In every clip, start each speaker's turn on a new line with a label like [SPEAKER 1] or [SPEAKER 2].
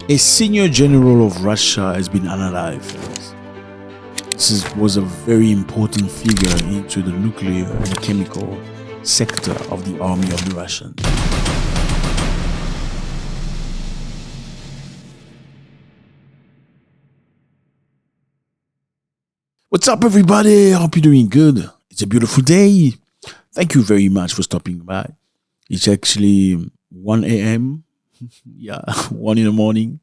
[SPEAKER 1] A senior general of Russia has been unalived. Was a very important figure into the nuclear and chemical sector of the army of the Russians. What's up, everybody? I hope you're doing good. It's a beautiful day. Thank you very much for stopping by. It's actually 1 a.m. Yeah, 1 in the morning.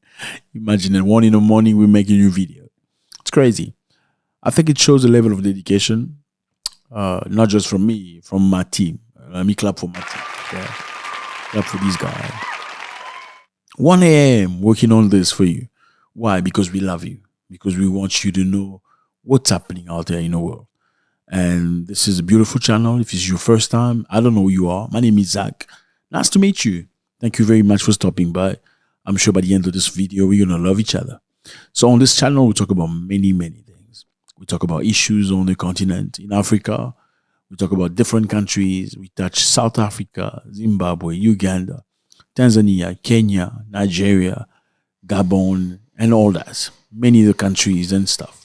[SPEAKER 1] Imagine at 1 in the morning we're making a new video. It's crazy. I think it shows a level of dedication, not just from me, from my team. Let me clap for my team. Yeah. Clap for these guys. 1 a.m. working on this for you. Why? Because we love you. Because we want you to know what's happening out there in the world. And this is a beautiful channel. If it's your first time, I don't know who you are. My name is Zack. Nice to meet you. Thank you very much for stopping by. I'm sure by the end of this video, we're going to love each other. So on this channel, we talk about many things. We talk about issues on the continent, in Africa. We talk about different countries. We touch South Africa, Zimbabwe, Uganda, Tanzania, Kenya, Nigeria, Gabon, and all that. Many of the countries and stuff.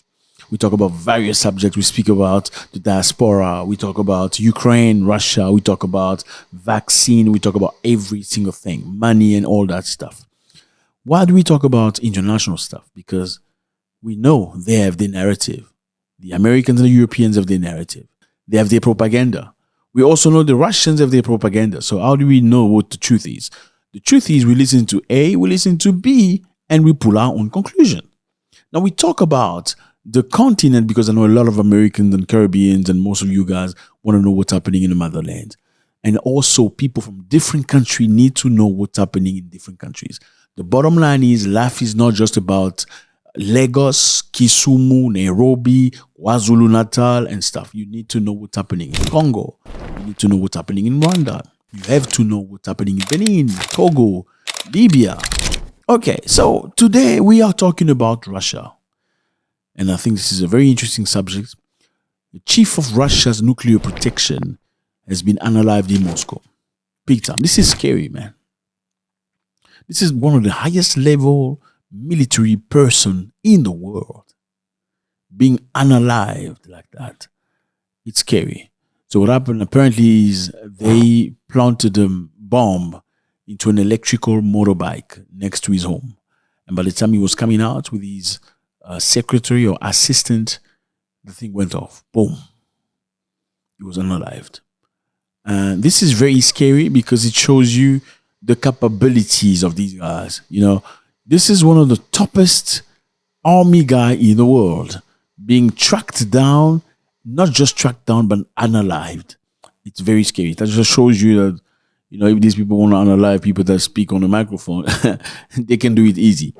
[SPEAKER 1] We talk about various subjects. We speak about the diaspora. We talk about Ukraine, Russia. We talk about vaccine. We talk about every single thing, money and all that stuff. Why do we talk about international stuff? Because we know they have their narrative. The Americans and the Europeans have their narrative. They have their propaganda. We also know the Russians have their propaganda. So how do we know what the truth is? The truth is we listen to A, we listen to B, and we pull our own conclusion. Now we talk about the continent because I know a lot of Americans and Caribbeans and most of you guys want to know what's happening in the motherland. And also people from different countries need to know what's happening in different countries. The bottom line is life is not just about Lagos, Kisumu, Nairobi, KwaZulu-Natal and stuff. You need to know what's happening in Congo. You need to know what's happening in Rwanda. You have to know what's happening in Benin, Togo, Libya. Okay, so today we are talking about Russia. And I think this is a very interesting subject. The chief of Russia's nuclear protection has been unalived in Moscow. Big time. This is scary, man. This is one of the highest level military person in the world. Being unalived like that. It's scary. So what happened apparently is they planted a bomb into an electrical motorbike next to his home. And by the time he was coming out with his secretary or assistant, the thing went off. Boom. He was unalived. And this is very scary because it shows you the capabilities of these guys. You know, this is one of the toppest army guy in the world being tracked down, not just tracked down, but unalived. It's very scary. That just shows you that, you know, if these people want to unalive people that speak on the microphone, they can do it easy.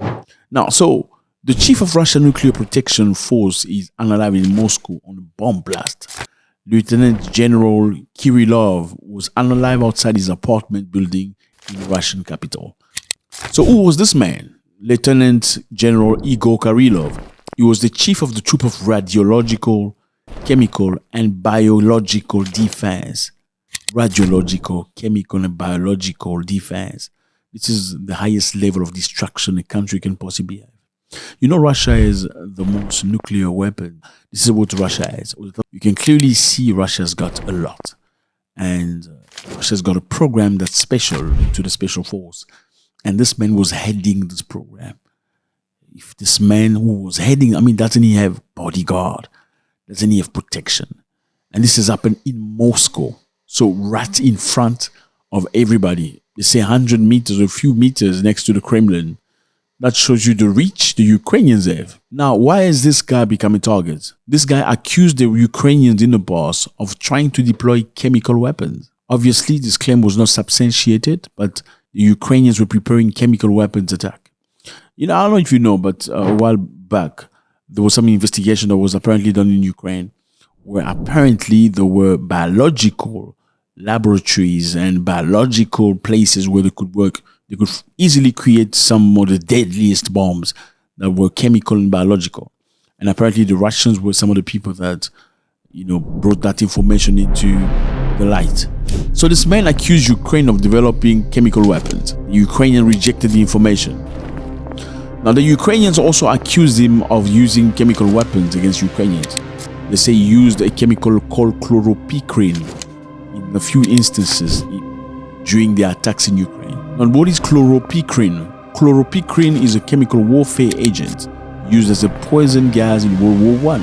[SPEAKER 1] Now, so the chief of Russian nuclear protection force is unalived in Moscow on a bomb blast. Lieutenant General Kirilov was unalived outside his apartment building in the Russian capital. So who was this man? Lieutenant General Igor Kirilov. He was the chief of the troop of radiological, chemical, and biological defense. Radiological, chemical, and biological defense. This is the highest level of destruction a country can possibly have. You know, Russia is the most nuclear weapon. This is what Russia has. You can clearly see Russia's got a lot. And Russia's got a program that's special to the special force. And this man was heading this program. If this man who was heading, I mean, doesn't he have bodyguard? Doesn't he have protection? And this has happened in Moscow. So right in front of everybody. They say 100 meters or a few meters next to the Kremlin. That shows you the reach the Ukrainians have. Now, why has this guy become a target? This guy accused the Ukrainians in the past of trying to deploy chemical weapons. Obviously, this claim was not substantiated, but the Ukrainians were preparing chemical weapons attack. You know, I don't know if you know, but a while back, there was some investigation that was apparently done in Ukraine, where apparently there were biological laboratories and biological places where they could work. They could easily create some of the deadliest bombs that were chemical and biological. And apparently the Russians were some of the people that, you know, brought that information into the light. So this man accused Ukraine of developing chemical weapons. The Ukrainian rejected the information. Now, the Ukrainians also accused him of using chemical weapons against Ukrainians. They say he used a chemical called chloropicrin in a few instances during the attacks in Ukraine. Now, what is chloropicrin? Chloropicrin is a chemical warfare agent used as a poison gas in World War I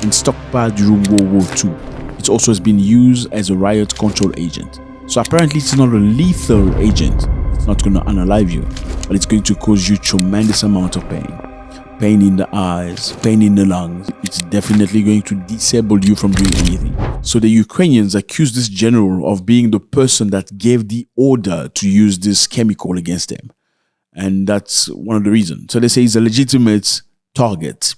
[SPEAKER 1] and stockpiled during World War II. It also has been used as a riot control agent. So apparently it's not a lethal agent. It's not going to unalive you, but it's going to cause you tremendous amount of pain. Pain in the eyes, pain in the lungs. It's definitely going to disable you from doing anything. So the Ukrainians accused this general of being the person that gave the order to use this chemical against them. And that's one of the reasons. So they say he's a legitimate target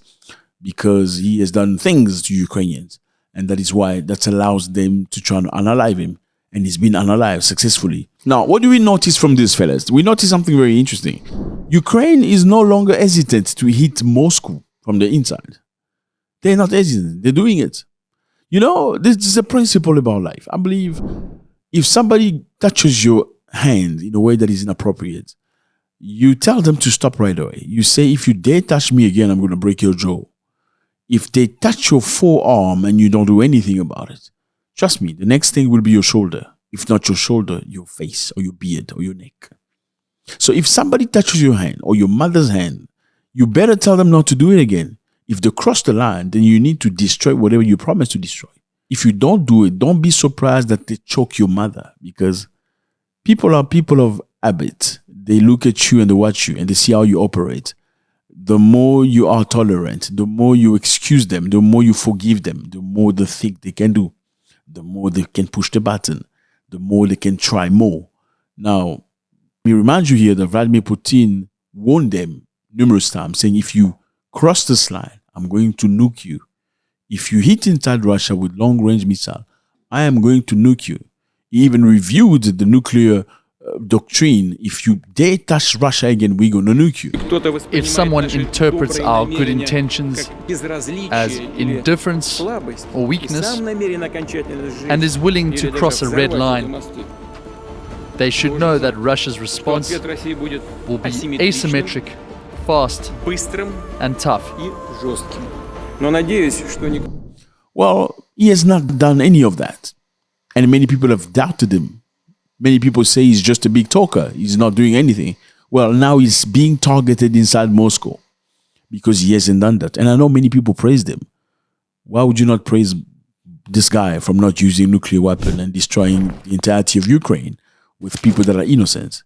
[SPEAKER 1] because he has done things to Ukrainians. And that is why that allows them to try and unalive him. And he's been unalived successfully. Now, what do we notice from this, fellas? We notice something very interesting. Ukraine is no longer hesitant to hit Moscow from the inside. They're not hesitant. They're doing it. You know, this is a principle about life. I believe if somebody touches your hand in a way that is inappropriate, you tell them to stop right away. You say, if you dare touch me again, I'm going to break your jaw. If they touch your forearm and you don't do anything about it, trust me, the next thing will be your shoulder. If not your shoulder, your face or your beard or your neck. So if somebody touches your hand or your mother's hand, you better tell them not to do it again. If they cross the line, then you need to destroy whatever you promised to destroy. If you don't do it, don't be surprised that they choke your mother, because people are people of habit. They look at you and they watch you and they see how you operate. The more you are tolerant, the more you excuse them, the more you forgive them, the more they think they can do, the more they can push the button, the more they can try more. Now, let me remind you here that Vladimir Putin warned them numerous times, saying, if you cross this line, I'm going to nuke you. If you hit inside Russia with long-range missile, I am going to nuke you. He even reviewed the nuclear doctrine. If you dare touch Russia again, we're going to nuke you.
[SPEAKER 2] If someone interprets our good intentions as indifference or weakness and is willing to cross a red line, they should know that Russia's response will be asymmetric, fast, and tough.
[SPEAKER 1] Well, he has not done any of that. And many people have doubted him. Many people say he's just a big talker. He's not doing anything. Well, now he's being targeted inside Moscow because he hasn't done that. And I know many people praised him. Why would you not praise this guy from not using nuclear weapon and destroying the entirety of Ukraine with people that are innocent?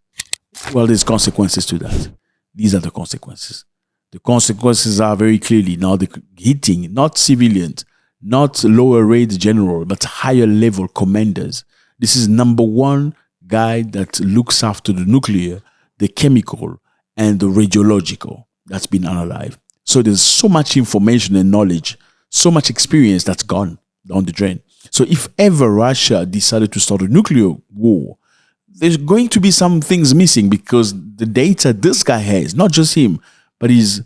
[SPEAKER 1] Well, there's consequences to that. These are the consequences. The consequences are very clearly now hitting not civilians, not lower rate general, but higher level commanders. This is number one guy that looks after the nuclear, the chemical, and the radiological that's been unalived. So there's so much information and knowledge, so much experience that's gone down the drain. So if ever Russia decided to start a nuclear war, there's going to be some things missing, because the data this guy has, not just him, but his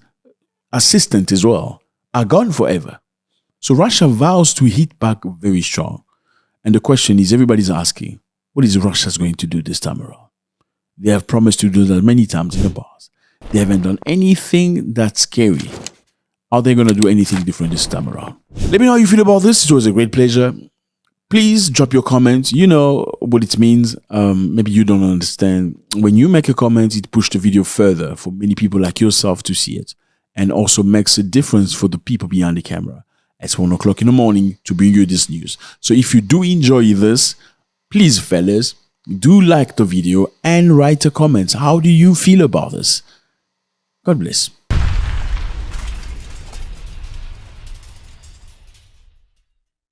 [SPEAKER 1] assistant as well, are gone forever. So Russia vows to hit back very strong. And the question is, everybody's asking, what is Russia going to do this time around? They have promised to do that many times in the past. They haven't done anything that's scary. Are they going to do anything different this time around? Let me know how you feel about this. It was a great pleasure. Please drop your comments. You know what it means. Maybe you don't understand. When you make a comment, it pushes the video further for many people like yourself to see it, and also makes a difference for the people behind the camera. It's 1 o'clock in the morning to bring you this news. So if you do enjoy this, please, fellas, do like the video and write a comment. How do you feel about this? God bless.